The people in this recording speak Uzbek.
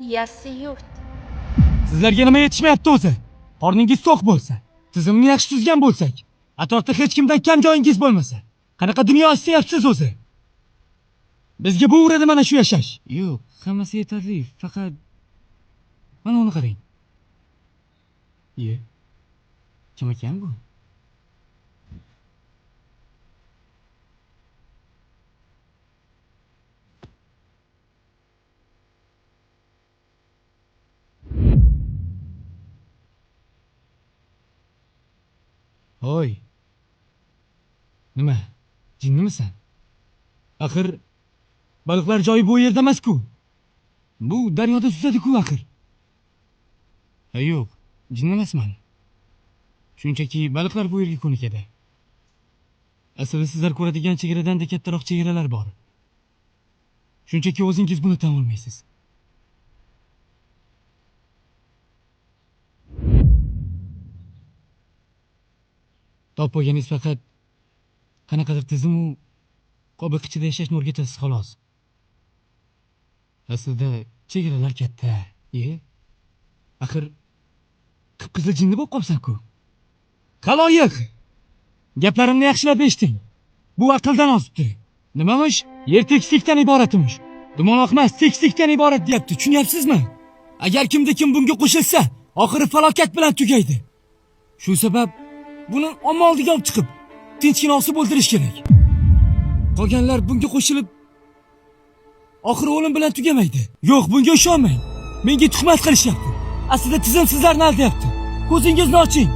Yassi yurt. Sizlarga nima yetishmayapti o'zi? Qorningiz to'q bo'lsa, tizimni yaxshi tuzgan bo'lsak, atrofda hech kimdan kam joyingiz bo'lmasa, qanaqa dunyo istayapsiz o'zi? Bizga bu uradi mana shu yashash. Yo'q, hammasi yetarli, faqat mana uni qarang. Kim ekan bu? Hoy. Nima? Jinnimisan? Axir baliqlar joyi bu yerda emas-ku. Bu daryoda suzadi-ku axir. Yo'q, jinn emasman. Shunchaki baliqlar bu yerga ko'nikadi. Aslida sizlar ko'radigan chegaradan da kattaroq chegaralar bor. Shunchaki o'zingiz buni tan olmaysiz. Top bo'lganingiz faqat qanaqadir tizim u qobiq ichida yashashni o'rgatasiz xolos. Aslida chegaralar katta. Axir qip-qizil jinni bo'lib qolsan-ku. Qaloyiq! Gaplarimni yaxshilab eshiting. Bu aqldan ozibdi. Nimamish? Yer tekislikdan iboratmish. Dumaloq emas, tekislikdan iborat deyapti. Tushunyapsizmi? Agar kimda-kim bunga qo'shilsa, oxiri falokat bilan tugaydi. Shu sabab buni omma oldiga olib chiqib, tinchgina osib o'ldirish kerak. Qolganlar bunga qo'shilib oxiri o'lim bilan tugamaydi. Yo'q, bunga ishonmang. Menga tuhmat qilishyapti. Aslida tizim sizlarni aldayapti. Ko'zingizni oching.